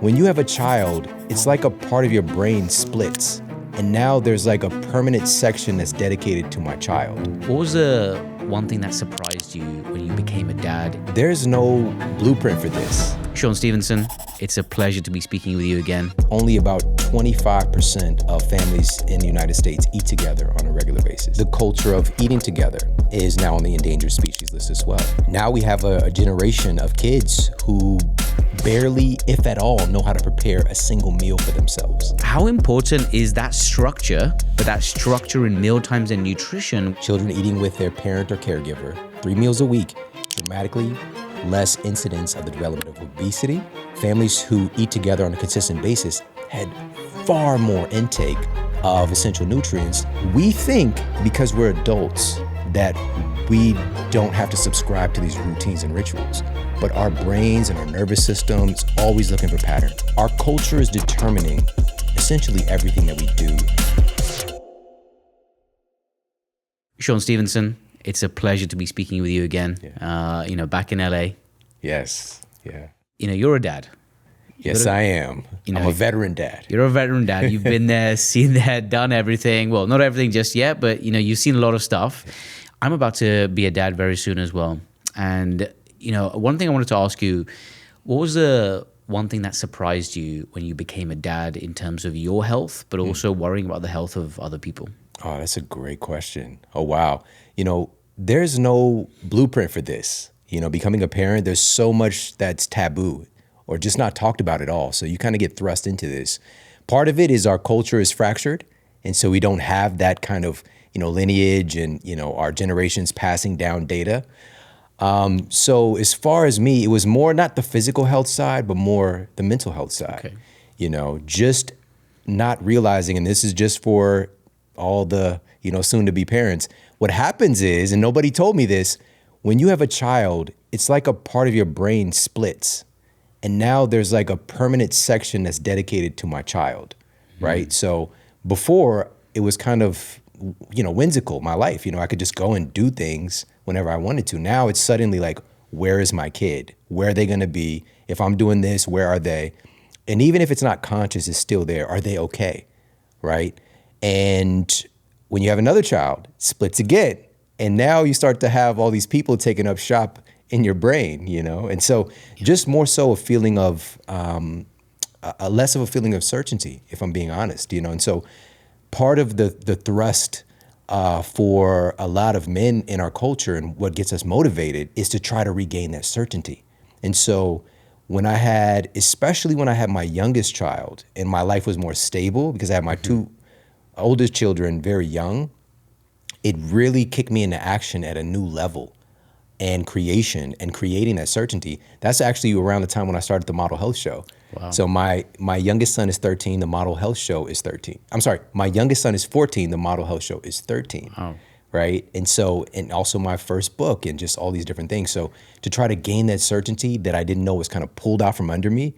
When you have a child, it's like a part of your brain splits. And now there's like a permanent section that's dedicated to my child. What was the one thing that surprised you when you became a dad? There's no blueprint for this. Shawn Stevenson, it's a pleasure to be speaking with you again. Only about 25% of families in the United States eat together on a regular basis. The culture of eating together is now on the endangered species list as well. Now we have a generation of kids who barely, if at all, know how to prepare a single meal for themselves. How important is that structure, but that structure in mealtimes and nutrition? Children eating with their parent or caregiver 3 meals a week, dramatically less incidence of the development of obesity. Families who eat together on a consistent basis had far more intake of essential nutrients. We think because we're adults that we don't have to subscribe to these routines and rituals, but our brains and our nervous system's always looking for pattern. Our culture is determining essentially everything that we do. Shawn Stevenson, it's a pleasure to be speaking with you again. Yeah. Back in LA. Yes, yeah. You're a dad. Yes, I am. I'm a veteran dad. You're a veteran dad. You've been there, seen that, done everything. Well, not everything just yet, but you've seen a lot of stuff. I'm about to be a dad very soon as well. And, one thing I wanted to ask you, what was the one thing that surprised you when you became a dad in terms of your health, but also worrying about the health of other people? Oh, that's a great question. Oh, wow. There's no blueprint for this. Becoming a parent, there's so much that's taboo or just not talked about at all. So you kind of get thrust into this. Part of it is our culture is fractured. And so we don't have that kind of, lineage and, our generations passing down data. So as far as me, it was more not the physical health side, but more the mental health side. Okay. Just not realizing, and this is just for all the, soon to be parents. What happens is, and nobody told me this, when you have a child, it's like a part of your brain splits. And now there's like a permanent section that's dedicated to my child, right? So before it was kind of, whimsical, my life. I could just go and do things whenever I wanted to. Now it's suddenly like, where is my kid? Where are they gonna be? If I'm doing this, where are they? And even if it's not conscious, it's still there. Are they okay, right? And when you have another child, it splits again. And now you start to have all these people taking up shop in your brain, And so just more so a feeling of, less of a feeling of certainty, if I'm being honest, And so part of the thrust for a lot of men in our culture and what gets us motivated is to try to regain that certainty. And so especially when I had my youngest child and my life was more stable because I had my two oldest children very young, it really kicked me into action at a new level and creating that certainty. That's actually around the time when I started the Model Health Show. Wow. So my youngest son is 13, the Model Health Show is 13. I'm sorry, my youngest son is 14, the Model Health Show is 13. Wow. Right? And also my first book and just all these different things. So to try to gain that certainty that I didn't know was kind of pulled out from under me,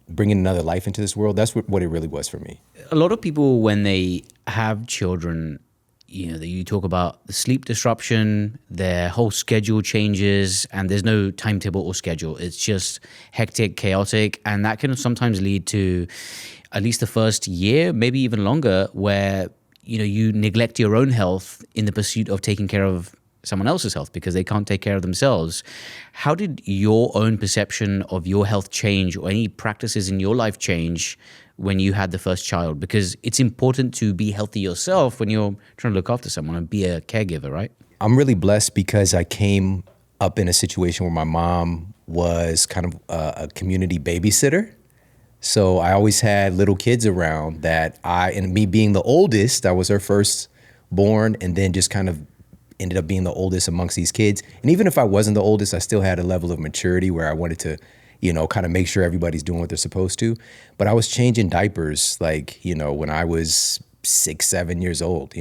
bringing another life into this world, that's what it really was for me. A lot of people, when they have children, you talk about the sleep disruption, their whole schedule changes, and there's no timetable or schedule. It's just hectic, chaotic, and that can sometimes lead to at least the first year, maybe even longer, where you neglect your own health in the pursuit of taking care of someone else's health because they can't take care of themselves. How did your own perception of your health change, or any practices in your life change when you had the first child? Because it's important to be healthy yourself when you're trying to look after someone and be a caregiver, right? I'm really blessed because I came up in a situation where my mom was kind of a community babysitter. So I always had little kids around and me being the oldest, I was her first born, and then just kind of ended up being the oldest amongst these kids. And even if I wasn't the oldest, I still had a level of maturity where I wanted to, kind of make sure everybody's doing what they're supposed to. But I was changing diapers, when I was 6, 7 years old,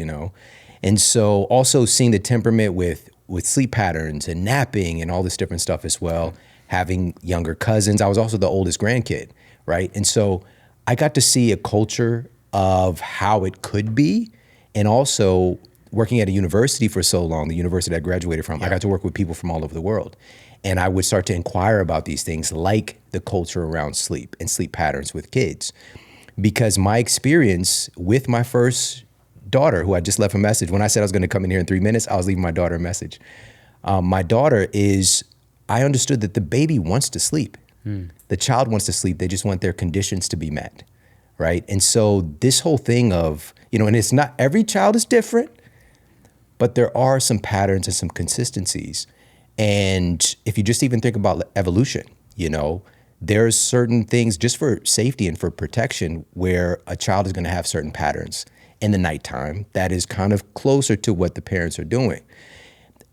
And so also seeing the temperament with sleep patterns and napping and all this different stuff as well, having younger cousins. I was also the oldest grandkid, right? And so I got to see a culture of how it could be, and also working at a university for so long, the university I graduated from, I got to work with people from all over the world. And I would start to inquire about these things like the culture around sleep and sleep patterns with kids. Because my experience with my first daughter, who I just left a message, when I said I was going to come in here in 3 minutes, I was leaving my daughter a message. My daughter I understood that the baby wants to sleep. The child wants to sleep. They just want their conditions to be met, right? And so this whole thing of, and it's not, every child is different, but there are some patterns and some consistencies. And if you just even think about evolution, there's certain things just for safety and for protection where a child is going to have certain patterns in the nighttime that is kind of closer to what the parents are doing.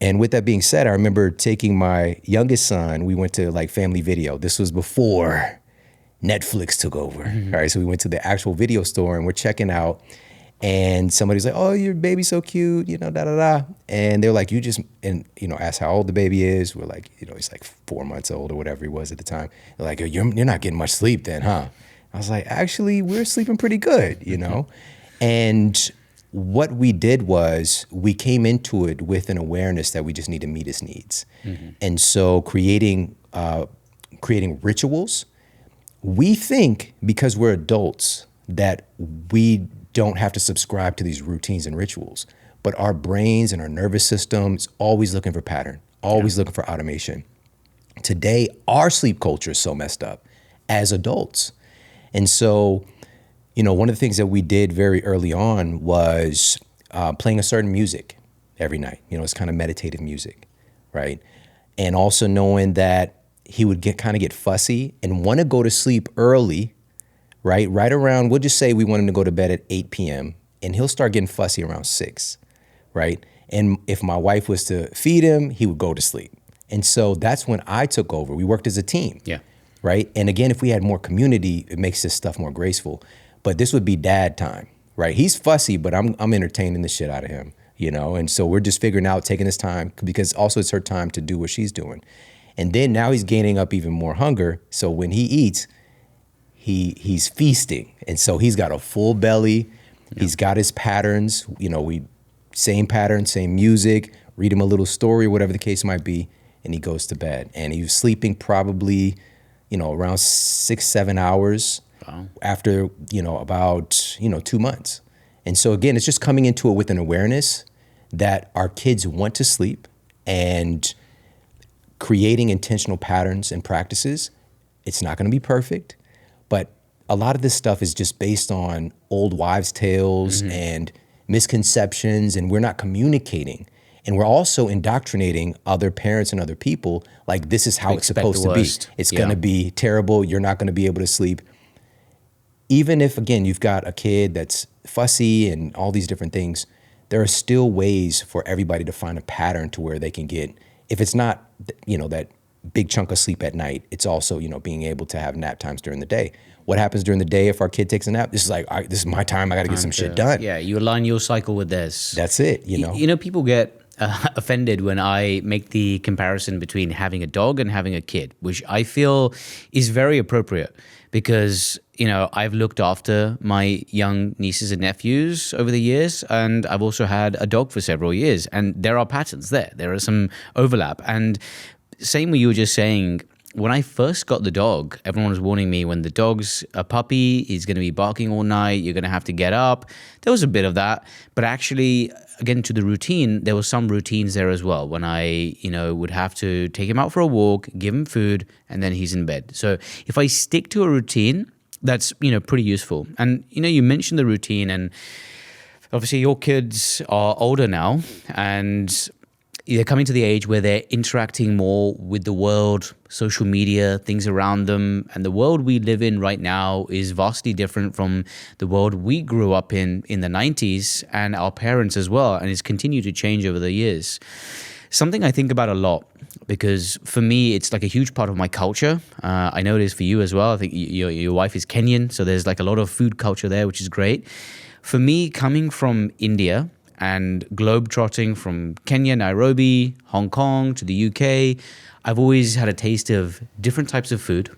And with that being said, I remember taking my youngest son, we went to like Family Video. This was before Netflix took over. All right, so we went to the actual video store and we're checking out, and somebody's like, "Oh, your baby's so cute, da da da." And they're like, ask how old the baby is. We're like, he's like 4 months old or whatever he was at the time. They're like, "You're not getting much sleep then, huh?" I was like, "Actually, we're sleeping pretty good, And what we did was we came into it with an awareness that we just need to meet his needs. And so creating rituals, we think because we're adults that we don't have to subscribe to these routines and rituals, but our brains and our nervous system is always looking for pattern, always looking for automation. Today, our sleep culture is so messed up as adults. And so, one of the things that we did very early on was playing a certain music every night. It's kind of meditative music, right? And also knowing that he would get fussy and want to go to sleep early, right? Right around, we'll just say we want him to go to bed at 8 p.m. and he'll start getting fussy around 6, right? And if my wife was to feed him, he would go to sleep. And so that's when I took over. We worked as a team, right? And again, if we had more community, it makes this stuff more graceful. But this would be dad time, right? He's fussy, but I'm entertaining the shit out of him, And so we're just figuring out, taking this time, because also it's her time to do what she's doing. And then now he's gaining up even more hunger. So when he eats, he's feasting. And so he's got a full belly. He's got his patterns, we same pattern, same music, read him a little story, whatever the case might be, and he goes to bed. And he was sleeping probably, around 6-7 hours. Wow. After, about, 2 months. And so again, it's just coming into it with an awareness that our kids want to sleep and creating intentional patterns and practices. It's not going to be perfect, but a lot of this stuff is just based on old wives' tales and misconceptions, and we're not communicating. And we're also indoctrinating other parents and other people, like this is how it's supposed to be. It's going to be terrible. You're not going to be able to sleep. Even if, again, you've got a kid that's fussy and all these different things, there are still ways for everybody to find a pattern to where they can get, if it's not, that big chunk of sleep at night, it's also, being able to have nap times during the day. What happens during the day if our kid takes a nap? This is like, this is my time. I got to get some shit done. Yeah, you align your cycle with theirs. That's it, People get offended when I make the comparison between having a dog and having a kid, which I feel is very appropriate because, I've looked after my young nieces and nephews over the years, and I've also had a dog for several years, and there are patterns there. There are some overlap. And same what you were just saying, when I first got the dog, everyone was warning me when the dog's a puppy, he's going to be barking all night, you're going to have to get up. There was a bit of that. But actually, again, to the routine, there were some routines there as well when I, would have to take him out for a walk, give him food, and then he's in bed. So if I stick to a routine, that's, pretty useful. And, you mentioned the routine, and obviously your kids are older now, and they're coming to the age where they're interacting more with the world, social media, things around them. And the world we live in right now is vastly different from the world we grew up in the 90s, and our parents as well. And it's continued to change over the years. Something I think about a lot, because for me, it's like a huge part of my culture. I know it is for you as well. I think your wife is Kenyan, so there's like a lot of food culture there, which is great. For me, coming from India and globe-trotting from Kenya, Nairobi, Hong Kong to the UK, I've always had a taste of different types of food.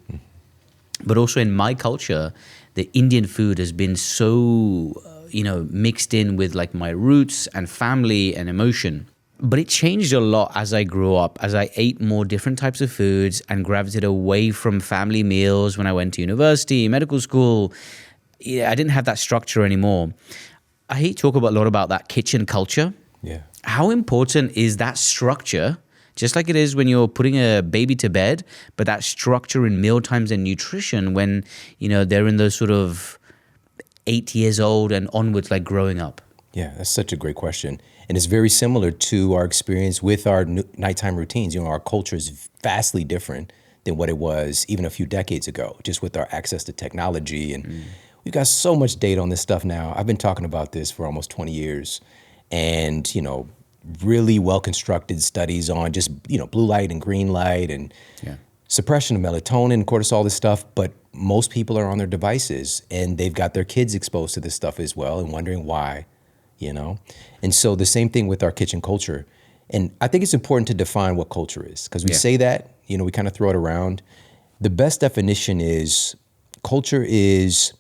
But also in my culture, the Indian food has been so, mixed in with like my roots and family and emotion. But it changed a lot as I grew up, as I ate more different types of foods and gravitated away from family meals when I went to university, medical school. Yeah, I didn't have that structure anymore. I talk a lot about that kitchen culture. Yeah. How important is that structure, just like it is when you're putting a baby to bed, but that structure in meal times and nutrition when, they're in those sort of 8 years old and onwards, like growing up? Yeah, that's such a great question. And it's very similar to our experience with our nighttime routines. Our culture is vastly different than what it was even a few decades ago, just with our access to technology. And we've got so much data on this stuff now. I've been talking about this for almost 20 years. And, really well-constructed studies on just, blue light and green light and suppression of melatonin, cortisol, this stuff. But most people are on their devices and they've got their kids exposed to this stuff as well and wondering why. And so the same thing with our kitchen culture. And I think it's important to define what culture is because we say that, we kind of throw it around. The best definition is culture is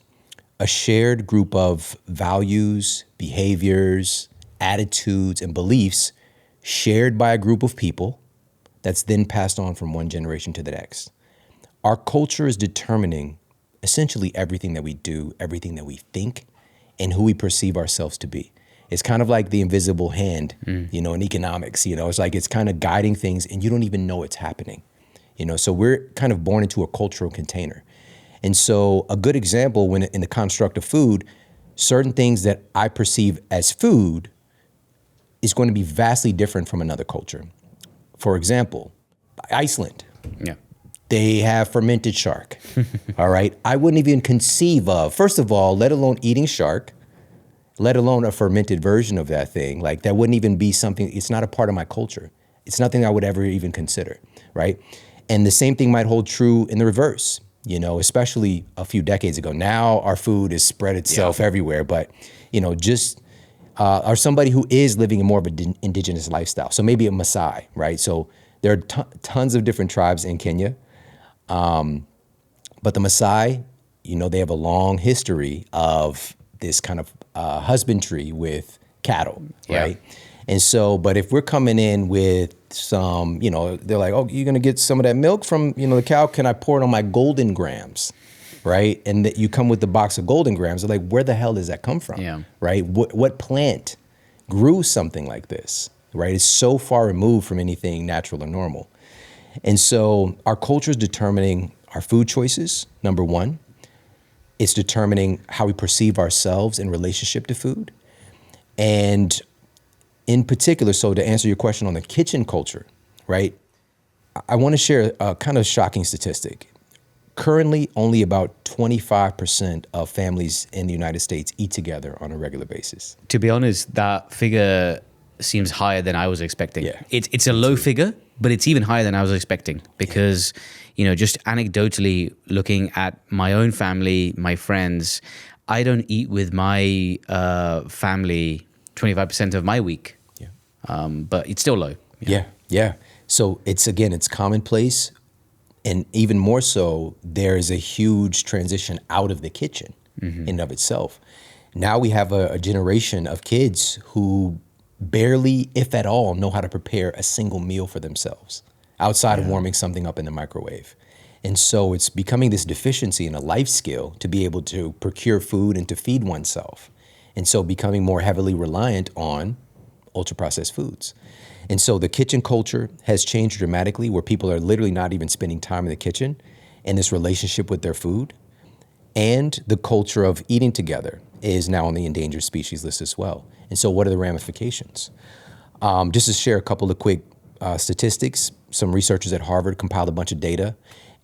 a shared group of values, behaviors, attitudes, and beliefs shared by a group of people that's then passed on from one generation to the next. Our culture is determining essentially everything that we do, everything that we think, and who we perceive ourselves to be. It's kind of like the invisible hand, in economics. It's like it's kind of guiding things and you don't even know it's happening. So we're kind of born into a cultural container. And so a good example when in the construct of food, certain things that I perceive as food is going to be vastly different from another culture. For example, Iceland. Yeah. They have fermented shark. All right. I wouldn't even conceive of, first of all, let alone eating shark, let alone a fermented version of that thing. Like that wouldn't even be something, it's not a part of my culture. It's nothing I would ever even consider, right? And the same thing might hold true in the reverse, especially a few decades ago. Now our food has spread itself everywhere, but, or somebody who is living in more of an indigenous lifestyle. So maybe a Maasai, right? So there are tons of different tribes in Kenya. But the Maasai, they have a long history of this kind of husbandry with cattle, right? And so, but if we're coming in with some, they're like, oh, you're going to get some of that milk from, the cow. Can I pour it on my golden grams, right? And that you come with the box of golden grams. They're like, where the hell does that come from, right? What plant grew something like this, right? It's so far removed from anything natural or normal. And so our culture is determining our food choices, number one. It's determining how we perceive ourselves in relationship to food. And in particular, so to answer your question on the kitchen culture, right? I want to share a kind of shocking statistic. Currently, only about 25% of families in the United States eat together on a regular basis. To be honest, that figure seems higher than I was expecting. Yeah. It's a low figure, but it's even higher than I was expecting because, just anecdotally looking at my own family, my friends, I don't eat with my family 25% of my week. But it's still low. Yeah. So it's commonplace. And even more so, there is a huge transition out of the kitchen in and of itself. Now we have a generation of kids who barely, if at all, know how to prepare a single meal for themselves outside of warming something up in the microwave. And so it's becoming this deficiency in a life skill to be able to procure food and to feed oneself. And so becoming more heavily reliant on ultra-processed foods. And so the kitchen culture has changed dramatically where people are literally not even spending time in the kitchen and this relationship with their food. And the culture of eating together is now on the endangered species list as well. And so what are the ramifications? Just to share a couple of quick statistics, some researchers at Harvard compiled a bunch of data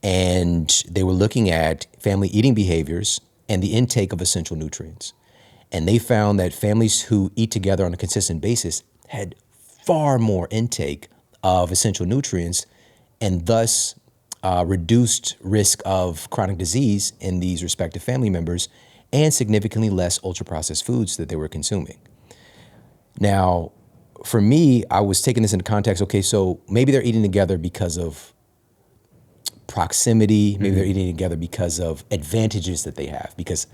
and they were looking at family eating behaviors and the intake of essential nutrients. And they found that families who eat together on a consistent basis had far more intake of essential nutrients and thus reduced risk of chronic disease in these respective family members and significantly less ultra-processed foods that they were consuming. Now, for me, I was taking this into context, okay, so maybe they're eating together because of proximity, maybe they're eating together because of advantages that they have, because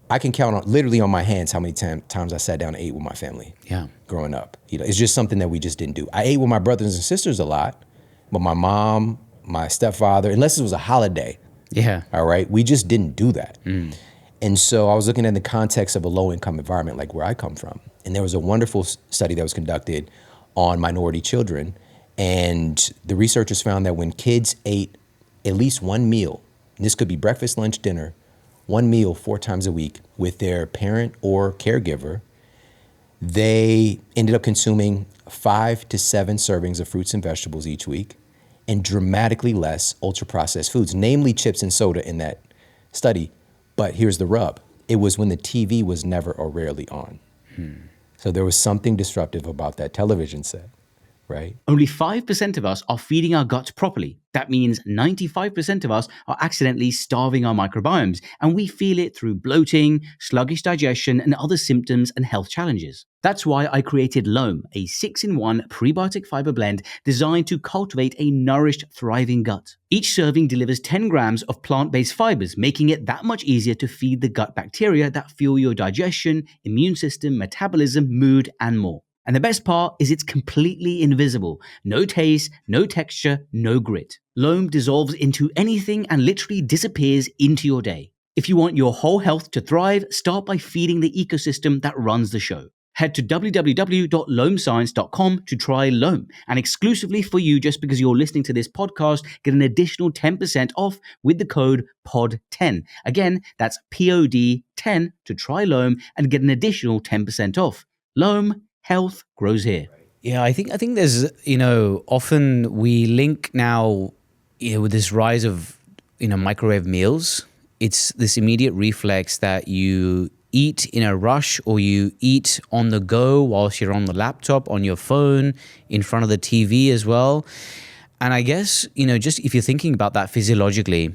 I can count on literally on my hands how many times I sat down and ate with my family. Yeah. Growing up, it's just something that we just didn't do. I ate with my brothers and sisters a lot, but my mom, my stepfather, unless it was a holiday, Yeah. all right, we just didn't do that. And so I was looking at the context of a low-income environment like where I come from, and there was a wonderful study that was conducted on minority children, and the researchers found that when kids ate at least one meal, and this could be breakfast, lunch, dinner, one meal 4 times a week with their parent or caregiver, they ended up consuming 5 to 7 servings of fruits and vegetables each week and dramatically less ultra-processed foods, namely chips and soda in that study. But here's the rub. It was when the TV was never or rarely on. So there was something disruptive about that television set, right? Only 5% of us are feeding our guts properly. That means 95% of us are accidentally starving our microbiomes, and we feel it through bloating, sluggish digestion, and other symptoms and health challenges. That's why I created Loam, a 6-in-1 prebiotic fiber blend designed to cultivate a nourished, thriving gut. Each serving delivers 10 grams of plant-based fibers, making it that much easier to feed the gut bacteria that fuel your digestion, immune system, metabolism, mood, and more. And the best part is it's completely invisible. No taste, no texture, no grit. Loam dissolves into anything and literally disappears into your day. If you want your whole health to thrive, start by feeding the ecosystem that runs the show. Head to www.loamscience.com to try Loam. And exclusively for you, just because you're listening to this podcast, get an additional 10% off with the code POD10. Again, that's POD10 to try Loam and get an additional 10% off. Loam, health grows here. Yeah, I think there's, often we link now, with this rise of, microwave meals, it's this immediate reflex that you eat in a rush or you eat on the go whilst you're on the laptop, on your phone, in front of the TV as well. And I guess, just if you're thinking about that physiologically,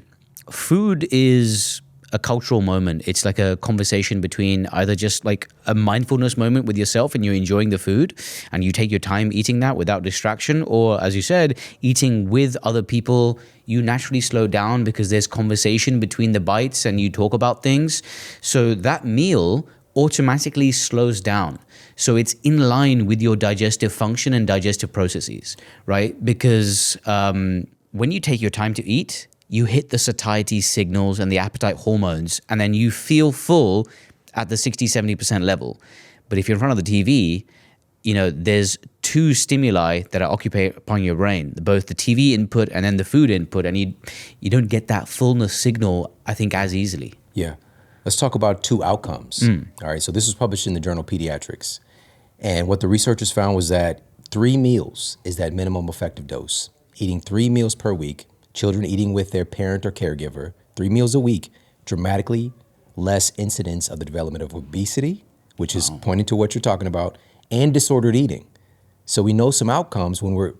food is a cultural moment. It's like a conversation between either just like a mindfulness moment with yourself and you're enjoying the food and you take your time eating that without distraction, or as you said, eating with other people. You naturally slow down because there's conversation between the bites and you talk about things. So that meal automatically slows down. So it's in line with your digestive function and digestive processes, right? Because when you take your time to eat, you hit the satiety signals and the appetite hormones, and then you feel full at the 60-70% level. But if you're in front of the TV, there's 2 stimuli that are occupied upon your brain, both the TV input and then the food input, and you don't get that fullness signal, I think, as easily. Yeah. Let's talk about 2 outcomes. All right, so this was published in the journal Pediatrics. And what the researchers found was that 3 meals is that minimum effective dose. Eating 3 meals per week, children eating with their parent or caregiver, 3 meals a week, dramatically less incidence of the development of obesity, which is pointing to what you're talking about, and disordered eating. So we know some outcomes when we're,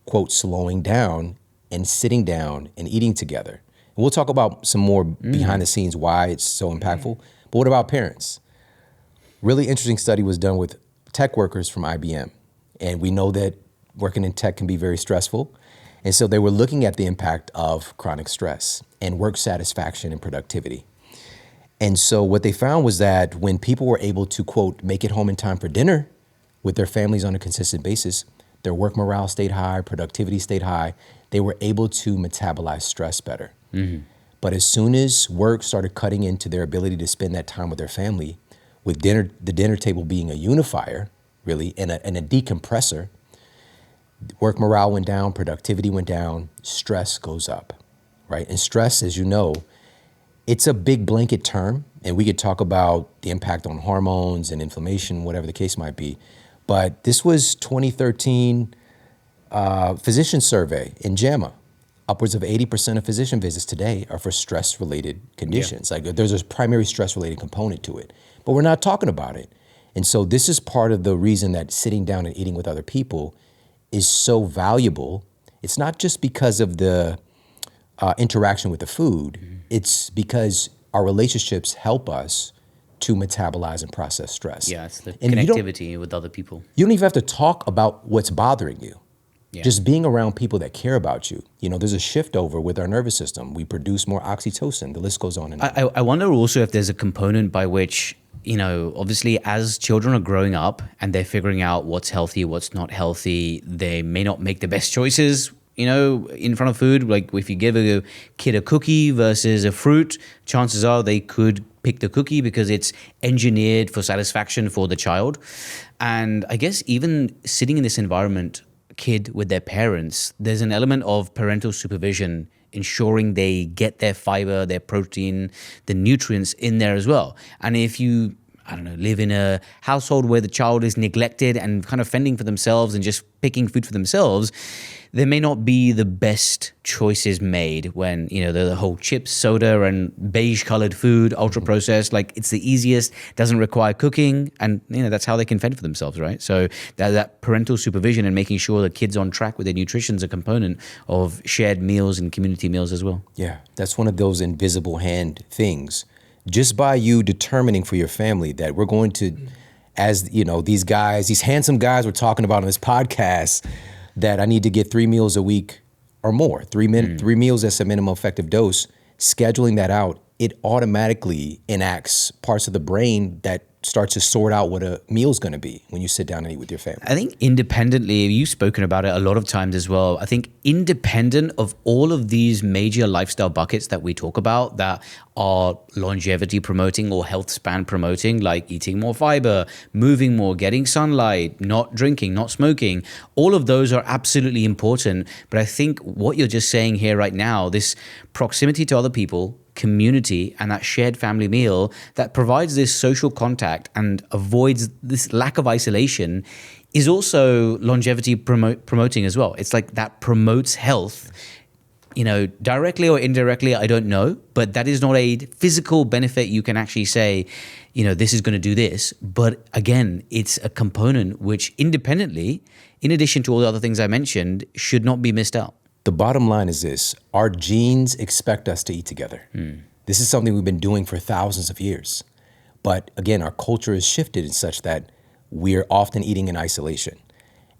quote, slowing down and sitting down and eating together. And we'll talk about some more behind the scenes why it's so impactful. But what about parents? Really interesting study was done with tech workers from IBM. And we know that working in tech can be very stressful. And so they were looking at the impact of chronic stress and work satisfaction and productivity. And so what they found was that when people were able to, quote, make it home in time for dinner with their families on a consistent basis, their work morale stayed high, productivity stayed high. They were able to metabolize stress better. But as soon as work started cutting into their ability to spend that time with their family, with the dinner table being a unifier, really, and a decompressor, work morale went down, productivity went down, stress goes up, right? And stress, as you know, it's a big blanket term, and we could talk about the impact on hormones and inflammation, whatever the case might be. But this was 2013 physician survey in JAMA. Upwards of 80% of physician visits today are for stress-related conditions. Like there's a primary stress-related component to it, but we're not talking about it. And so this is part of the reason that sitting down and eating with other people is so valuable. It's not just because of the interaction with the food. It's because our relationships help us to metabolize and process stress. Yeah, it's the And connectivity with other people. you don't even have to talk about what's bothering you. Just being around people that care about you. You know, there's a shift over with our nervous system. We produce more oxytocin. The list goes on and on. I wonder also if there's a component by which, you know, obviously as children are growing up and they're figuring out what's healthy, what's not healthy, they may not make the best choices, you know, in front of food. Like if you give a kid a cookie versus a fruit, chances are they could pick the cookie because it's engineered for satisfaction for the child. And I guess even sitting in this environment, kid with their parents, there's an element of parental supervision ensuring they get their fiber, their protein, the nutrients in there as well. And if you, I don't know, live in a household where the child is neglected and kind of fending for themselves and just picking food for themselves, there may not be the best choices made when, you know, the whole chips, soda, and beige colored food, ultra processed, like it's the easiest, doesn't require cooking. And, you know, that's how they can fend for themselves, right? So that parental supervision and making sure the kids on track with their nutrition is a component of shared meals and community meals as well. Yeah, that's one of those invisible hand things. Just by you determining for your family that we're going to, as you know, these guys, these handsome guys we're talking about on this podcast, that I need to get 3 meals a week or more, 3 meals as a minimum effective dose, scheduling that out, it automatically enacts parts of the brain that starts to sort out what a meal's going to be when you sit down and eat with your family. I think independently, you've spoken about it a lot of times as well. I think independent of all of these major lifestyle buckets that we talk about that are longevity promoting or health span promoting, like eating more fiber, moving more, getting sunlight, not drinking, not smoking, all of those are absolutely important. But I think what you're just saying here right now, this proximity to other people, community, and that shared family meal that provides this social contact and avoids this lack of isolation is also longevity promoting as well. It's like that promotes health, you know, directly or indirectly, I don't know, but that is not a physical benefit you can actually say, you know, this is going to do this. But again, it's a component which independently, in addition to all the other things I mentioned, should not be missed out. The bottom line is this: our genes expect us to eat together. This is something we've been doing for thousands of years. But again, our culture has shifted in such that we're often eating in isolation.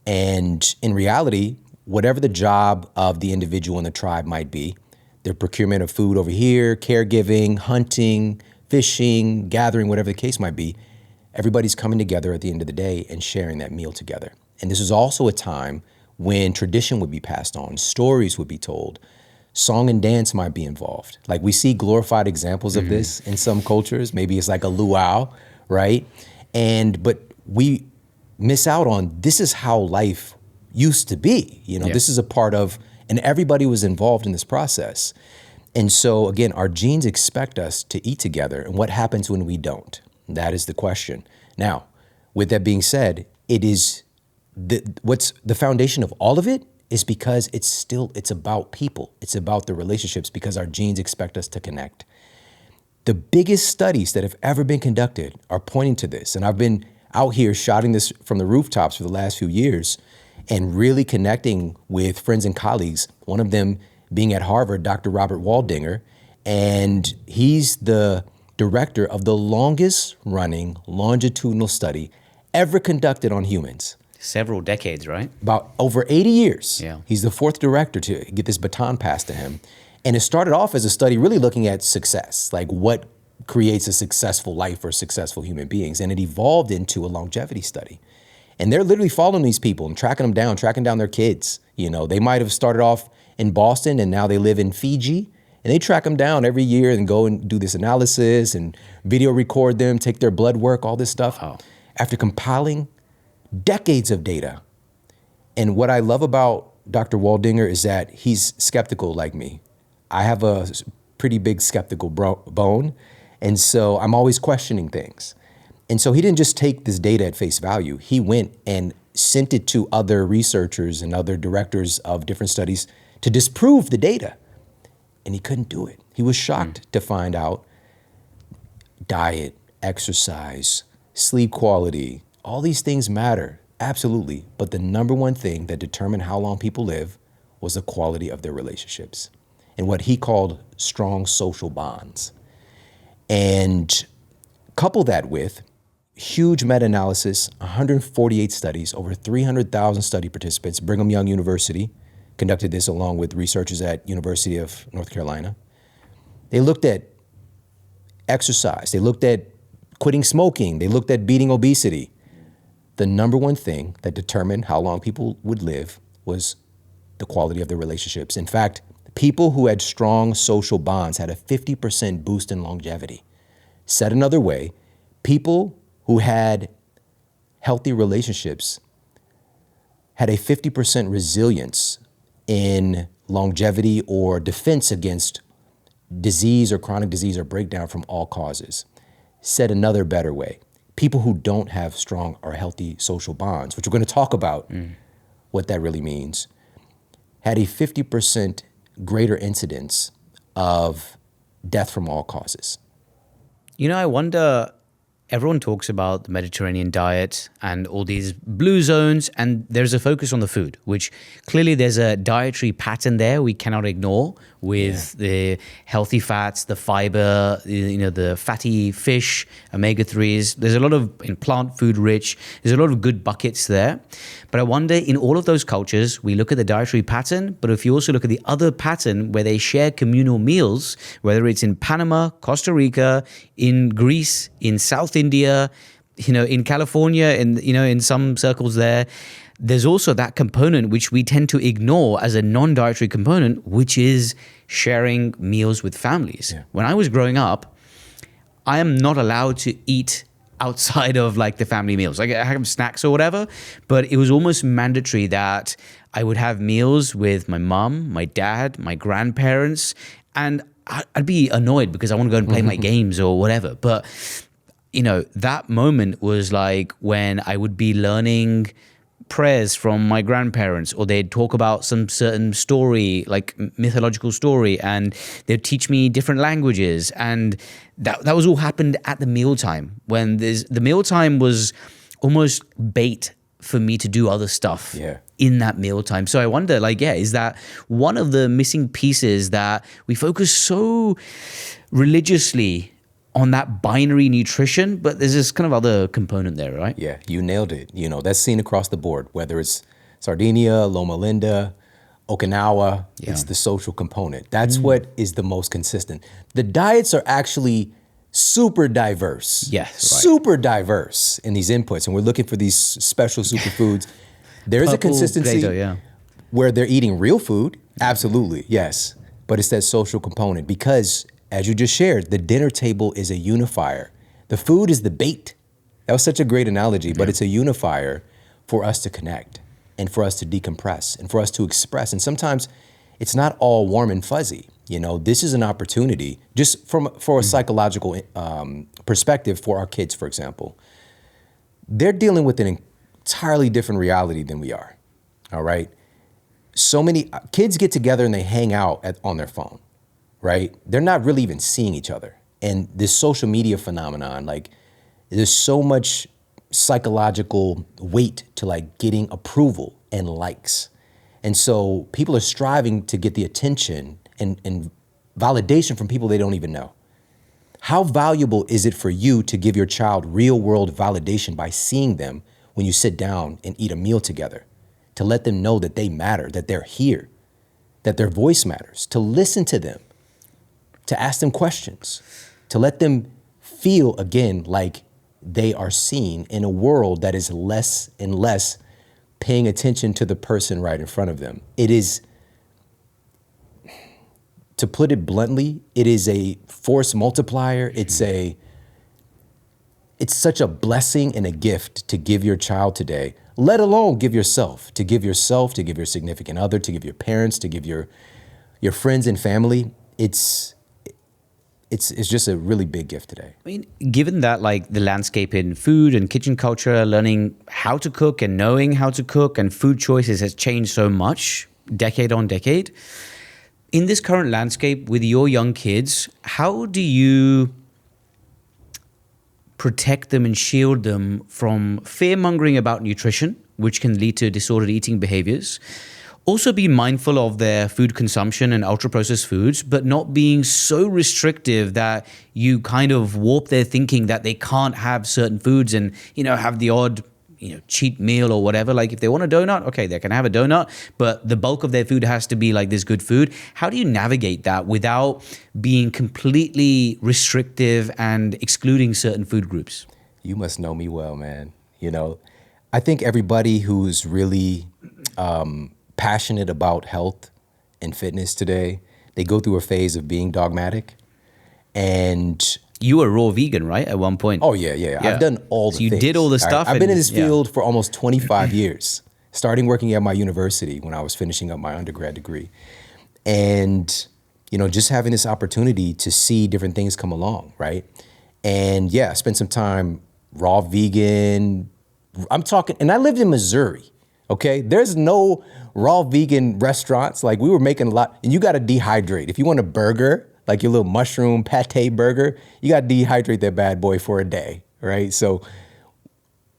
And in reality, whatever the job of the individual in the tribe might be, their procurement of food over here, caregiving, hunting, fishing, gathering, whatever the case might be, everybody's coming together at the end of the day and sharing that meal together. And this is also a time when tradition would be passed on, stories would be told, song and dance might be involved. Like we see glorified examples of this in some cultures. Maybe it's like a luau, right? But we miss out on, this is how life used to be. You know, this is a part of, and everybody was involved in this process. And so again, our genes expect us to eat together. And what happens when we don't? That is the question. Now, with that being said, it is what's the foundation of all of it is because it's about people. It's about the relationships because our genes expect us to connect. The biggest studies that have ever been conducted are pointing to this. And I've been out here shouting this from the rooftops for the last few years and really connecting with friends and colleagues, one of them being at Harvard, Dr. Robert Waldinger, and he's the director of the longest running longitudinal study ever conducted on humans. Several decades, right? About over 80 years. Yeah. He's the 4th director to get this baton passed to him. And it started off as a study really looking at success, like what creates a successful life for successful human beings. And it evolved into a longevity study. And they're literally following these people and tracking down their kids. You know, they might have started off in Boston and now they live in Fiji. And they track them down every year and go and do this analysis and video record them, take their blood work, all this stuff. Wow. After compiling decades of data. And what I love about Dr. Waldinger is that he's skeptical like me. I have a pretty big skeptical bone. And so I'm always questioning things. And so he didn't just take this data at face value. He went and sent it to other researchers and other directors of different studies to disprove the data. And he couldn't do it. He was shocked to find out diet, exercise, sleep quality, all these things matter, absolutely. But the number one thing that determined how long people live was the quality of their relationships and what he called strong social bonds. And couple that with huge meta-analysis, 148 studies, over 300,000 study participants. Brigham Young University conducted this along with researchers at University of North Carolina. They looked at exercise. They looked at quitting smoking. They looked at beating obesity. The number one thing that determined how long people would live was the quality of their relationships. In fact, people who had strong social bonds had a 50% boost in longevity. Said another way, people who had healthy relationships had a 50% resilience in longevity or defense against disease or chronic disease or breakdown from all causes. Said another better way, people who don't have strong or healthy social bonds, which we're going to talk about what that really means, had a 50% greater incidence of death from all causes. You know, I wonder, everyone talks about the Mediterranean diet and all these blue zones, and there's a focus on the food, which clearly there's a dietary pattern there we cannot ignore with the healthy fats, the fiber, the fatty fish, omega-3s. There's a lot of in plant food rich. There's a lot of good buckets there. But I wonder, in all of those cultures, we look at the dietary pattern, but if you also look at the other pattern where they share communal meals, whether it's in Panama, Costa Rica, in Greece, in South India, in California, in some circles there's also that component which we tend to ignore as a non-dietary component, which is sharing meals with families. Yeah. When I was growing up, I am not allowed to eat outside of like the family meals. Like I have snacks or whatever, but it was almost mandatory that I would have meals with my mom, my dad, my grandparents, and I'd be annoyed because I want to go and play my games or whatever. But that moment was like when I would be learning prayers from my grandparents, or they'd talk about some certain story, like mythological story, and they'd teach me different languages. And that was all happened at the mealtime, when the mealtime was almost bait for me to do other stuff in that mealtime. So I wonder, is that one of the missing pieces that we focus so religiously on that binary nutrition, but there's this kind of other component there, right? Yeah, you nailed it. That's seen across the board, whether it's Sardinia, Loma Linda, Okinawa, it's the social component. That's what is the most consistent. The diets are actually super diverse. Yes, right. Super diverse in these inputs, and we're looking for these special superfoods. There is a consistency potato, where they're eating real food, absolutely, yes, but it's that social component because, as you just shared, the dinner table is a unifier. The food is the bait. That was such a great analogy, but it's a unifier for us to connect and for us to decompress and for us to express. And sometimes it's not all warm and fuzzy. This is an opportunity just for a psychological perspective for our kids, for example. They're dealing with an entirely different reality than we are, all right? So many kids get together and they hang out on their phone. Right? They're not really even seeing each other. And this social media phenomenon, there's so much psychological weight to getting approval and likes. And so people are striving to get the attention and validation from people they don't even know. How valuable is it for you to give your child real world validation by seeing them when you sit down and eat a meal together? To let them know that they matter, that they're here, that their voice matters, to listen to them, to ask them questions, to let them feel again like they are seen in a world that is less and less paying attention to the person right in front of them. It is, to put it bluntly, it is a force multiplier. It's such a blessing and a gift to give your child today, let alone give yourself, to give your significant other, to give your parents, to give your friends and family. It's just a really big gift today. I mean, given that the landscape in food and kitchen culture, learning how to cook and knowing how to cook and food choices has changed so much, decade on decade. In this current landscape with your young kids, how do you protect them and shield them from fear-mongering about nutrition, which can lead to disordered eating behaviors, Also be mindful of their food consumption and ultra processed foods, but not being so restrictive that you kind of warp their thinking that they can't have certain foods and, have the odd, cheat meal or whatever. Like if they want a donut, okay, they can have a donut, but the bulk of their food has to be like this good food. How do you navigate that without being completely restrictive and excluding certain food groups? You must know me well, man. I think everybody who's really passionate about health and fitness today, they go through a phase of being dogmatic. And you were raw vegan, right? At one point. Oh, yeah. I've done all the things. So you did all the stuff. I've been in this field for almost 25 years, starting working at my university when I was finishing up my undergrad degree. And, just having this opportunity to see different things come along, right? And I spent some time raw vegan. I'm talking, and I lived in Missouri, okay? There's no raw vegan restaurants. Like we were making a lot, and you got to dehydrate. If you want a burger, like your little mushroom pate burger, you got to dehydrate that bad boy for a day, right? So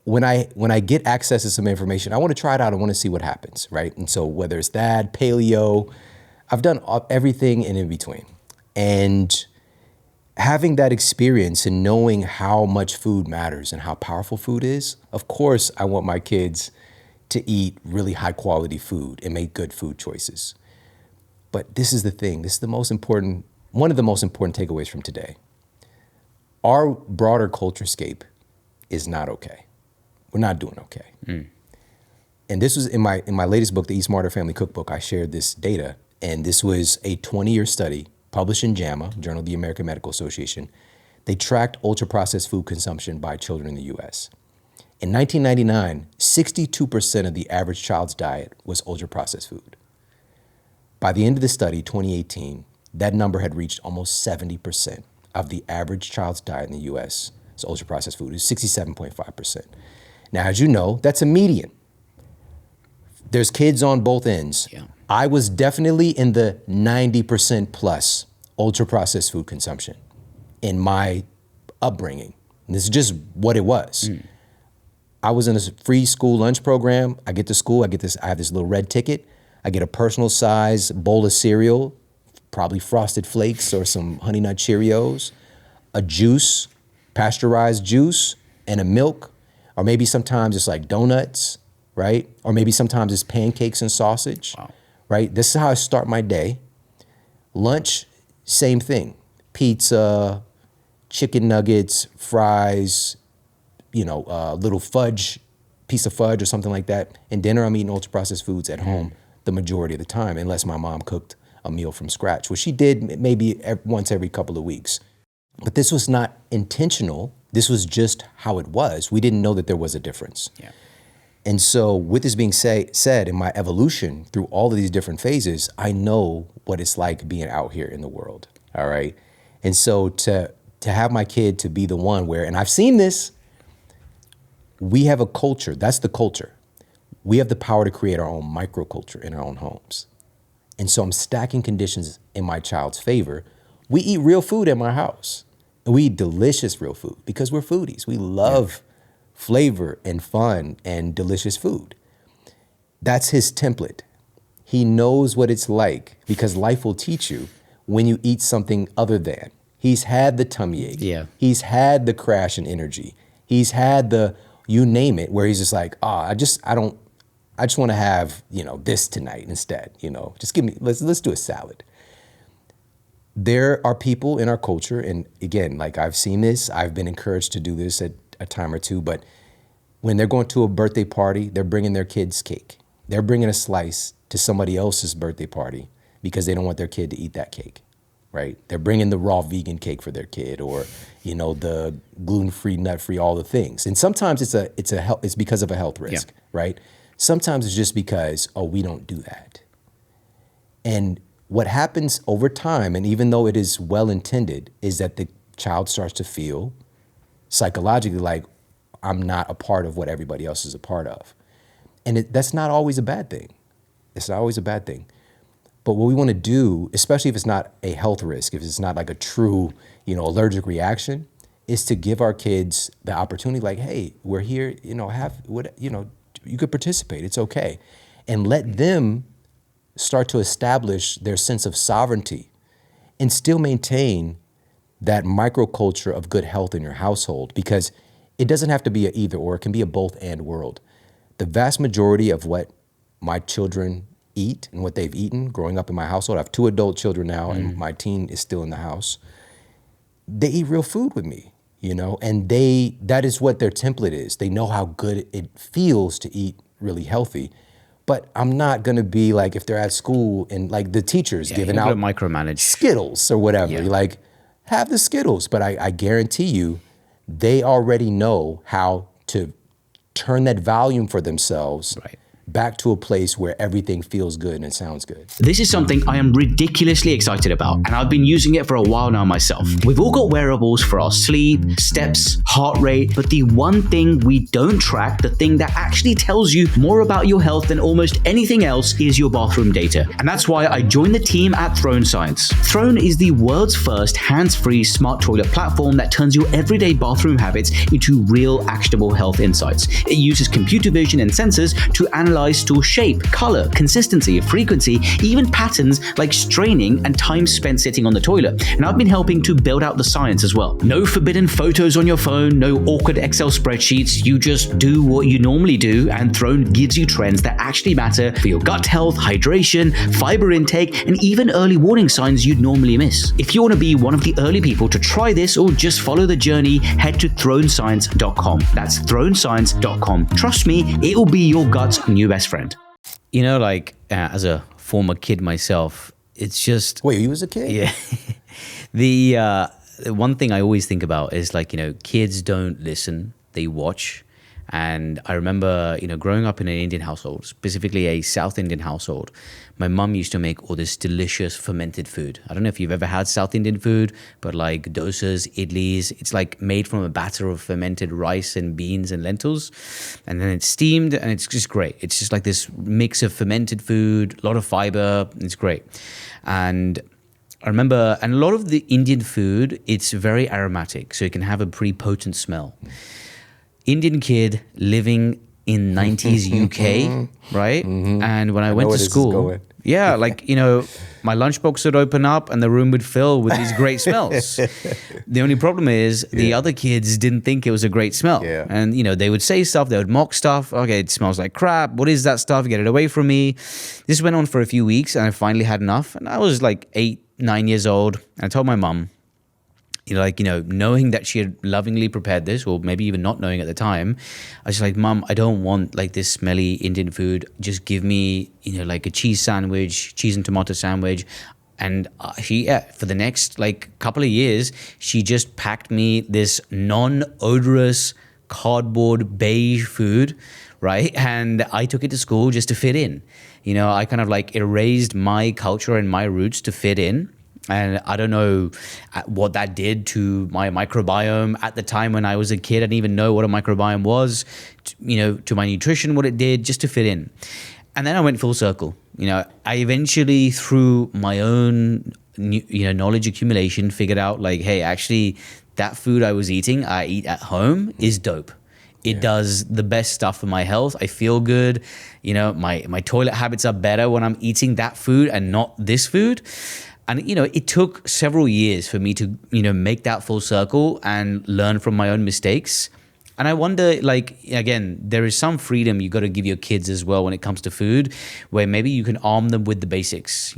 when I get access to some information, I want to try it out. I want to see what happens, right? And so whether it's that, paleo, I've done everything in between. And having that experience and knowing how much food matters and how powerful food is, of course, I want my kids to eat really high quality food and make good food choices. But this is the thing. This is one of the most important takeaways from today. Our broader culturescape is not okay. We're not doing okay. And this was in my latest book, the Eat Smarter Family Cookbook. I shared this data, and this was a 20-year study published in JAMA, Journal of the American Medical Association. They tracked ultra-processed food consumption by children in the U.S. In 1999, 62% of the average child's diet was ultra-processed food. By the end of the study, 2018, that number had reached almost 70% of the average child's diet in the U.S. is ultra-processed food. It was 67.5%. Now, as you know, that's a median. There's kids on both ends. Yeah. I was definitely in the 90% plus ultra-processed food consumption in my upbringing. And this is just what it was. I was in a free school lunch program. I get to school, I have this little red ticket. I get a personal size bowl of cereal, probably Frosted Flakes or some Honey Nut Cheerios, a juice, pasteurized juice, and a milk, or maybe sometimes it's like donuts, right? Or maybe sometimes it's pancakes and sausage, right? This is how I start my day. Lunch, same thing. Pizza, chicken nuggets, fries, little piece of fudge or something like that. And dinner, I'm eating ultra-processed foods at home the majority of the time, unless my mom cooked a meal from scratch, which she did maybe once every couple of weeks. But this was not intentional. This was just how it was. We didn't know that there was a difference. Yeah. And so with this being said, in my evolution through all of these different phases, I know what it's like being out here in the world, all right? And so to have my kid to be the one where, and I've seen this, we have a culture, that's the culture. We have the power to create our own microculture in our own homes. And so I'm stacking conditions in my child's favor. We eat real food at my house. And we eat delicious real food because we're foodies. We love flavor and fun and delicious food. That's his template. He knows what it's like because life will teach you when you eat something other than. He's had the tummy ache. Yeah. He's had the crash in energy. He's had the, you name it, where he's just like, I just want to have, this tonight instead, just give me, let's do a salad. There are people in our culture, and again, like I've seen this, I've been encouraged to do this at a time or two, but when they're going to a birthday party, they're bringing their kid's cake. They're bringing a slice to somebody else's birthday party because they don't want their kid to eat that cake, right? They're bringing the raw vegan cake for their kid, or the gluten-free, nut-free, all the things. And sometimes it's because of a health risk, right? Sometimes it's just because, we don't do that. And what happens over time, and even though it is well-intended, is that the child starts to feel psychologically like, I'm not a part of what everybody else is a part of. And that's not always a bad thing. It's not always a bad thing. But what we want to do, especially if it's not a health risk, if it's not like a true, allergic reaction, is to give our kids the opportunity, like, hey, we're here, you could participate. It's okay. And let them start to establish their sense of sovereignty and still maintain that microculture of good health in your household, because it doesn't have to be a either or, it can be a both and world. The vast majority of what my children eat and what they've eaten growing up in my household, I have 2 adult children now and my teen is still in the house. They eat real food with me, and that is what their template is. They know how good it feels to eat really healthy. But I'm not gonna be like, if they're at school and like the teacher's giving out micromanage Skittles or whatever, you're like, have the Skittles. But I guarantee you, they already know how to turn that volume for themselves back to a place where everything feels good and it sounds good. This is something I am ridiculously excited about, and I've been using it for a while now myself. We've all got wearables for our sleep, steps, heart rate, but the one thing we don't track, the thing that actually tells you more about your health than almost anything else, is your bathroom data. And that's why I joined the team at Throne Science. Throne is the world's first hands-free smart toilet platform that turns your everyday bathroom habits into real actionable health insights. It uses computer vision and sensors to analyze stool shape, color, consistency, frequency, even patterns like straining and time spent sitting on the toilet. And I've been helping to build out the science as well. No forbidden photos on your phone, no awkward Excel spreadsheets. You just do what you normally do, and Throne gives you trends that actually matter for your gut health, hydration, fiber intake, and even early warning signs you'd normally miss. If you want to be one of the early people to try this or just follow the journey, head to thronescience.com. That's thronescience.com. Trust me, it will be your gut's new best friend. As a former kid myself, it's just... Wait, you was a kid? Yeah. The one thing I always think about is kids don't listen, they watch. And I remember, growing up in an Indian household, specifically a South Indian household, my mum used to make all this delicious fermented food. I don't know if you've ever had South Indian food, but like dosas, idlis, it's like made from a batter of fermented rice and beans and lentils. And then it's steamed and it's just great. It's just like this mix of fermented food, a lot of fiber. It's great. And I remember, and a lot of the Indian food, it's very aromatic. So it can have a pretty potent smell. Indian kid living in 90s UK, right? And when I went to school, my lunchbox would open up and the room would fill with these great smells. The only problem is the other kids didn't think it was a great smell. Yeah. And, they would say stuff, they would mock stuff. Okay, it smells like crap. What is that stuff? Get it away from me. This went on for a few weeks and I finally had enough. And I was like 8, 9 years old. I told my mum, knowing that she had lovingly prepared this, or maybe even not knowing at the time, I was like, Mum, I don't want like this smelly Indian food. Just give me, like a cheese sandwich, cheese and tomato sandwich. And she, for the next couple of years, she just packed me this non-odorous cardboard beige food, right? And I took it to school just to fit in. I kind of erased my culture and my roots to fit in. And I don't know what that did to my microbiome at the time when I was a kid. I didn't even know what a microbiome was, to my nutrition, what it did, just to fit in. And then I went full circle. I eventually, through my own, knowledge accumulation, figured out hey, actually, that food I was eating, I eat at home, is dope. It does the best stuff for my health. I feel good. My toilet habits are better when I'm eating that food and not this food. And, it took several years for me to, make that full circle and learn from my own mistakes. And I wonder, again, there is some freedom you got to give your kids as well when it comes to food, where maybe you can arm them with the basics,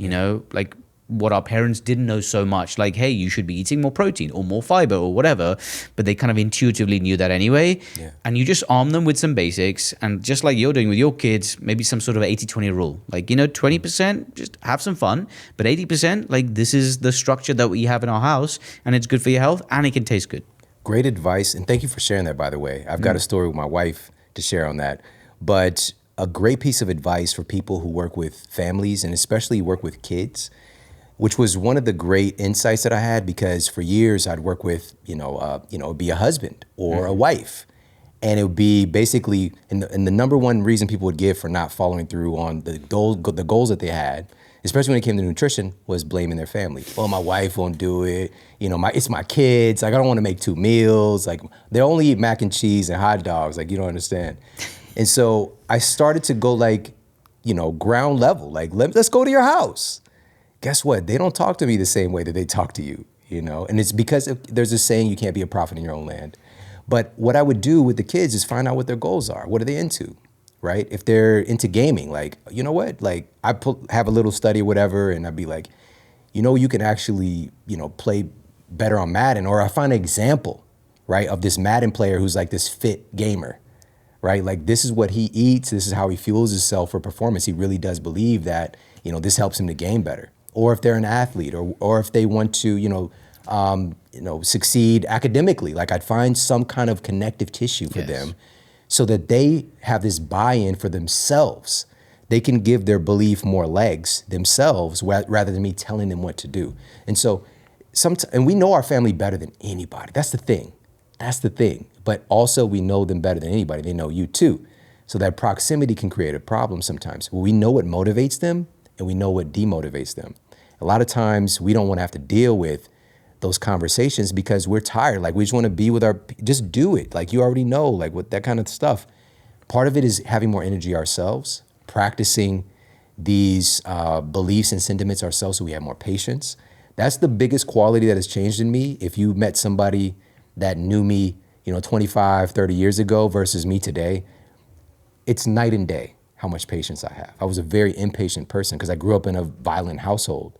what our parents didn't know so much, hey, you should be eating more protein or more fiber or whatever, but they kind of intuitively knew that anyway. Yeah. And you just arm them with some basics, and just like you're doing with your kids, maybe some sort of 80-20 rule. 20%, just have some fun, but 80%, this is the structure that we have in our house, and it's good for your health, and it can taste good. Great advice, and thank you for sharing that, by the way. I've got a story with my wife to share on that, but a great piece of advice for people who work with families and especially work with kids, which was one of the great insights that I had, because for years I'd work with, it'd be a husband or a wife. And it would be basically, and the number one reason people would give for not following through on the goals that they had, especially when it came to nutrition, was blaming their family. Well, my wife won't do it. It's my kids. I don't want to make 2 meals. They only eat mac and cheese and hot dogs. You don't understand. And so I started to go ground level. Like, let's go to your house. Guess what? They don't talk to me the same way that they talk to you, And it's because there's a saying, you can't be a prophet in your own land. But what I would do with the kids is find out what their goals are. What are they into, right? If they're into gaming, like, you know what? Like, have a little study or whatever, and I'd be like, you can actually, play better on Madden. Or I find an example, right, of this Madden player who's like this fit gamer, right? Like, this is what he eats. This is how he fuels himself for performance. He really does believe that, this helps him to game better. Or if they're an athlete, or if they want to, succeed academically, like I'd find some kind of connective tissue for them so that they have this buy-in for themselves. They can give their belief more legs themselves rather than me telling them what to do. And so, and we know our family better than anybody. That's the thing. But also we know them better than anybody. They know you too. So that proximity can create a problem sometimes. We know what motivates them and we know what demotivates them. A lot of times we don't want to have to deal with those conversations because we're tired. Like, we just want to be with just do it. Like, you already know, like, what that kind of stuff. Part of it is having more energy ourselves, practicing these beliefs and sentiments ourselves so we have more patience. That's the biggest quality that has changed in me. If you met somebody that knew me, 25, 30 years ago versus me today, it's night and day how much patience I have. I was a very impatient person because I grew up in a violent household,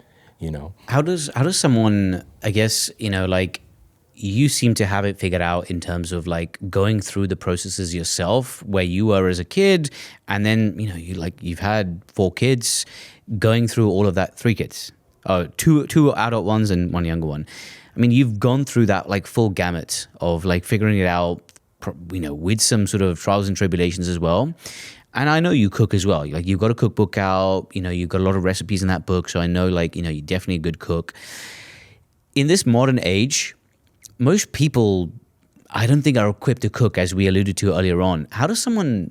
How does someone, I guess, like, you seem to have it figured out in terms of like going through the processes yourself where you were as a kid, and then you've had 4 kids, going through all of that. 3 kids, two adult ones and 1 younger one. I mean, you've gone through that like full gamut of like figuring it out, with some sort of trials and tribulations as well. And I know you cook as well. Like, you've got a cookbook out, you've got a lot of recipes in that book. So I know, like, you're definitely a good cook. In this modern age, most people, I don't think, are equipped to cook, as we alluded to earlier on. How does someone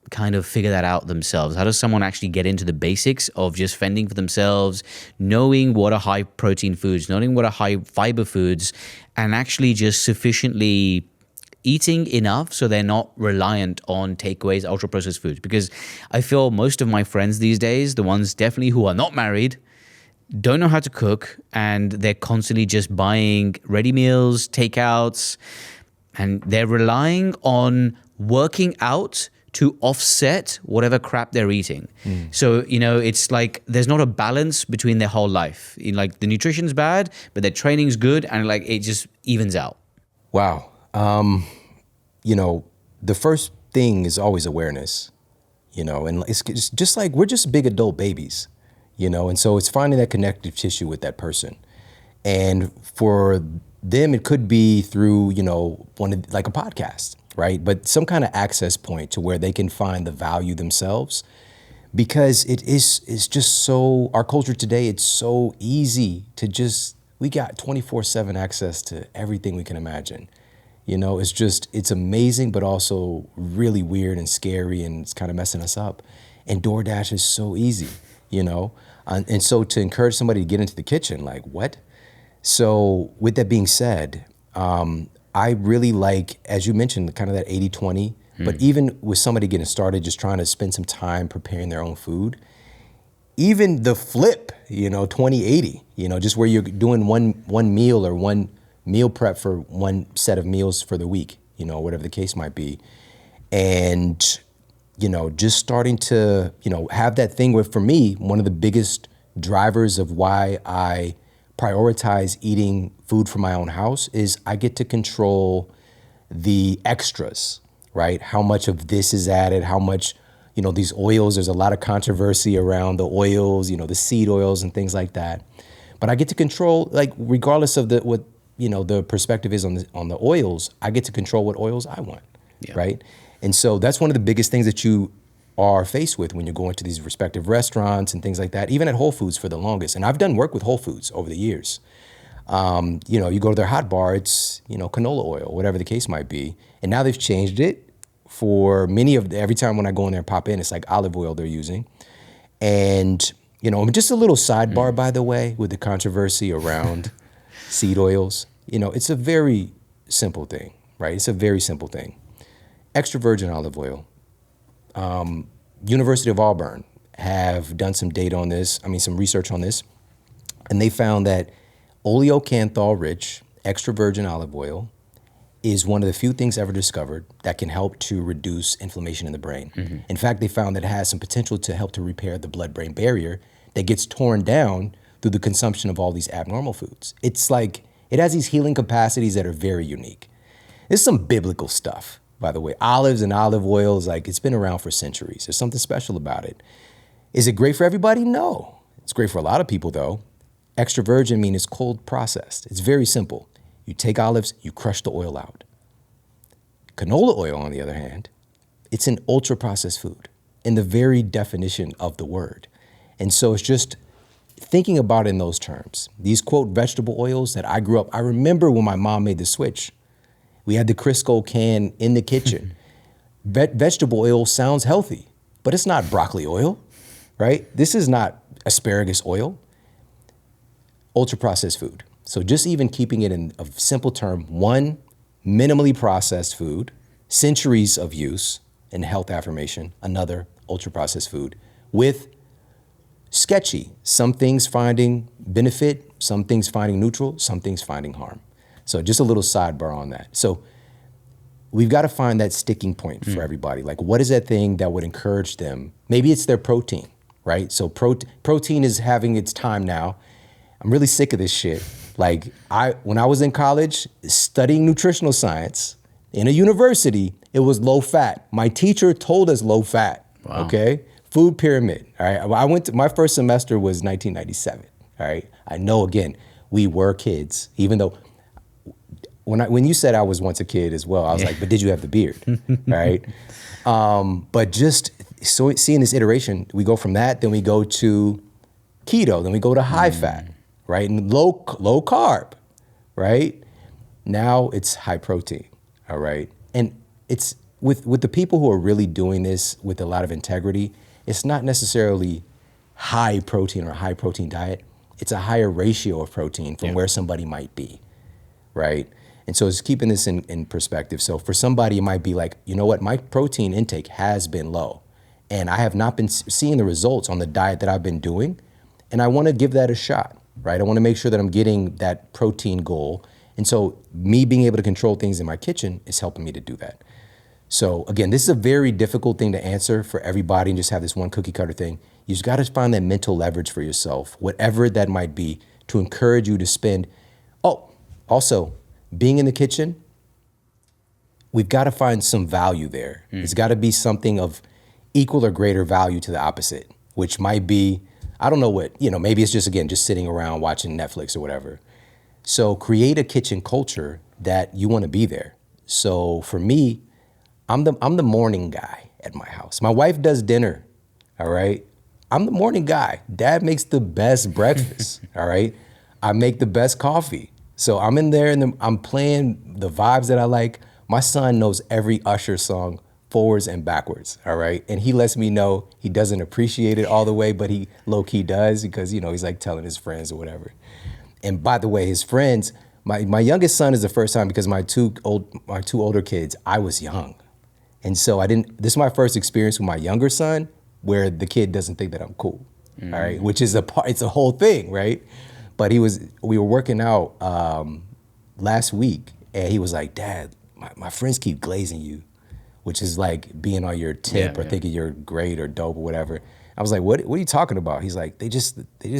kind of figure that out themselves? How does someone actually get into the basics of just fending for themselves, knowing what are high protein foods, knowing what are high fiber foods, and actually just sufficiently eating enough so they're not reliant on takeaways, ultra processed foods? Because I feel most of my friends these days, the ones definitely who are not married, don't know how to cook, and they're constantly just buying ready meals, takeouts, and they're relying on working out to offset whatever crap they're eating. So, it's like there's not a balance between their whole life. Like, the nutrition's bad, but their training's good, and like it just evens out. Wow. The first thing is always awareness, and it's just like we're just big adult babies, and so it's finding that connective tissue with that person. And for them, it could be through, like a podcast, right? But some kind of access point to where they can find the value themselves, because it's just so, our culture today, it's so easy to we got 24/7 access to everything we can imagine. It's amazing, but also really weird and scary, and it's kind of messing us up. And DoorDash is so easy, and so to encourage somebody to get into the kitchen, like, what? So with that being said, I really like, as you mentioned, kind of that 80-20, but even with somebody getting started, just trying to spend some time preparing their own food, even the flip, 20-80, just where you're doing one meal or one meal prep for one set of meals for the week, whatever the case might be. And, just starting to, have that thing where, for me, one of the biggest drivers of why I prioritize eating food from my own house is I get to control the extras, right? How much of this is added, how much, these oils, there's a lot of controversy around the oils, the seed oils and things like that. But I get to control, like, regardless of what the perspective is on the oils, I get to control what oils I want, right? And so that's one of the biggest things that you are faced with when you're going to these respective restaurants and things like that, even at Whole Foods for the longest. And I've done work with Whole Foods over the years. You go to their hot bar, it's, canola oil, whatever the case might be. And now they've changed it for every time when I go in there and pop in, it's like olive oil they're using. And, just a little sidebar, by the way, with the controversy around seed oils, it's a very simple thing, right? It's a very simple thing. Extra virgin olive oil. University of Auburn have done some data on this, some research on this, and they found that oleocanthal rich extra virgin olive oil is one of the few things ever discovered that can help to reduce inflammation in the brain. In fact, they found that it has some potential to help to repair the blood-brain barrier that gets torn down through the consumption of all these abnormal foods. It's like, it has these healing capacities that are very unique. This is some biblical stuff, by the way. Olives and olive oils, like, it's been around for centuries. There's something special about it. Is it great for everybody? No. It's great for a lot of people, though. Extra virgin means it's cold processed. It's very simple. You take olives, you crush the oil out. Canola oil, on the other hand, it's an ultra-processed food in the very definition of the word. And so it's just thinking about it in those terms. These, quote, vegetable oils that I grew up, I remember when my mom made the switch. We had the Crisco can in the kitchen. Vegetable oil sounds healthy, but it's not broccoli oil, right? This is not asparagus oil. Ultra-processed food. So just even keeping it in a simple term, one, minimally processed food, centuries of use and health affirmation, another ultra-processed food with sketchy, some things finding benefit, some things finding neutral, some things finding harm. So just a little sidebar on that. So we've got to find that sticking point for everybody. Like, what is that thing that would encourage them? Maybe it's their protein, right? So protein is having its time now. I'm really sick of this shit. Like, when I was in college studying nutritional science in a university, it was low fat. My teacher told us low fat, okay? Food pyramid, all right? My first semester was 1997, all right? I know, again, we were kids, even though when you said I was once a kid as well, I was like, but did you have the beard, right? But just so seeing this iteration, we go from that, then we go to keto, then we go to high fat, right? And low carb, right? Now it's high protein, all right? And it's with the people who are really doing this with a lot of integrity, it's not necessarily high protein or high protein diet. It's a higher ratio of protein from where somebody might be, right? And so it's keeping this in perspective. So for somebody, it might be like, you know what, my protein intake has been low and I have not been seeing the results on the diet that I've been doing. And I want to give that a shot, right? I want to make sure that I'm getting that protein goal. And so me being able to control things in my kitchen is helping me to do that. So again, this is a very difficult thing to answer for everybody and just have this one cookie cutter thing. You just got to find that mental leverage for yourself, whatever that might be, to encourage you to spend. Oh, also, being in the kitchen, we've got to find some value there. It's got to be something of equal or greater value to the opposite, which might be, I don't know what, maybe it's just sitting around watching Netflix or whatever. So create a kitchen culture that you want to be there. So for me, I'm the morning guy at my house. My wife does dinner, all right? I'm the morning guy. Dad makes the best breakfast, all right? I make the best coffee. So I'm in there and I'm playing the vibes that I like. My son knows every Usher song forwards and backwards, all right? And he lets me know he doesn't appreciate it all the way, but he low-key does because, he's like telling his friends or whatever. And by the way, his friends, my youngest son is the first time because my two older kids, I was young. And so this is my first experience with my younger son where the kid doesn't think that I'm cool, all right? Which is it's a whole thing, right? But we were working out last week and he was like, Dad, my friends keep glazing you, which is like being on your tip or thinking you're great or dope or whatever. I was like, what are you talking about? He's like, they just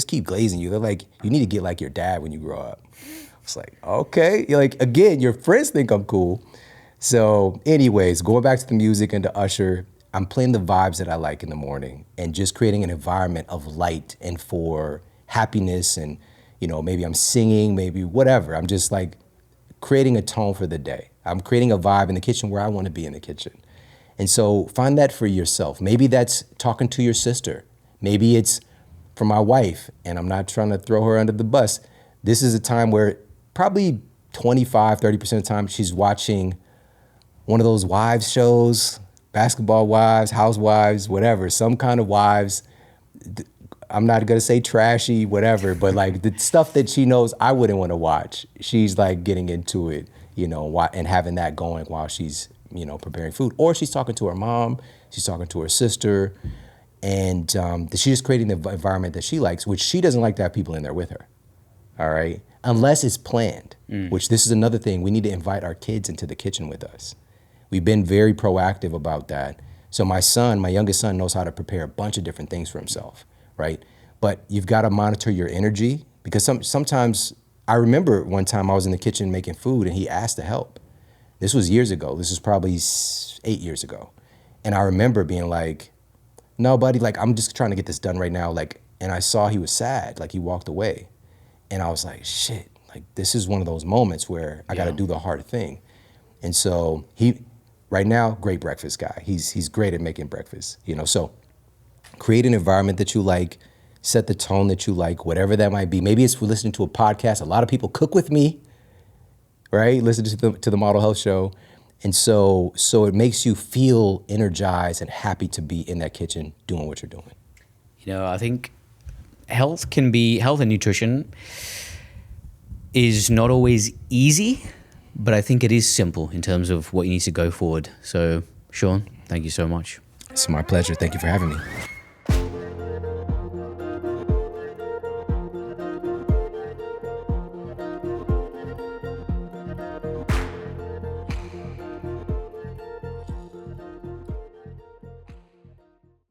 keep glazing you. They're like, you need to get like your dad when you grow up. I was like, okay. You're like, again, your friends think I'm cool. So anyways, going back to the music and to Usher, I'm playing the vibes that I like in the morning and just creating an environment of light and for happiness and, maybe I'm singing, maybe whatever. I'm just like creating a tone for the day. I'm creating a vibe in the kitchen where I want to be in the kitchen. And so find that for yourself. Maybe that's talking to your sister. Maybe it's for my wife, and I'm not trying to throw her under the bus. This is a time where probably 25, 30% of the time she's watching one of those wives shows, Basketball Wives, Housewives, whatever, some kind of wives. I'm not gonna say trashy, whatever, but like the stuff that she knows I wouldn't want to watch. She's like getting into it, and having that going while she's, preparing food. Or she's talking to her mom, she's talking to her sister. And she's just creating the environment that she likes, which she doesn't like to have people in there with her. All right. Unless it's planned, which this is another thing. We need to invite our kids into the kitchen with us. We've been very proactive about that. So my youngest son knows how to prepare a bunch of different things for himself, right? But you've got to monitor your energy because sometimes I remember one time I was in the kitchen making food and he asked to help. This was years ago. This was probably 8 years ago. And I remember being like, no, buddy, like, I'm just trying to get this done right now. Like, and I saw he was sad, like he walked away. And I was like, shit, like this is one of those moments where I got to do the hard thing. And so right now, great breakfast guy. He's great at making breakfast, you know. So create an environment that you like, set the tone that you like, whatever that might be. Maybe it's listening to a podcast. A lot of people cook with me, right? Listen to the Model Health Show. And so it makes you feel energized and happy to be in that kitchen doing what you're doing. You know, I think health and nutrition is not always easy, but I think it is simple in terms of what you need to go forward. So, Shawn, thank you so much. It's my pleasure. Thank you for having me.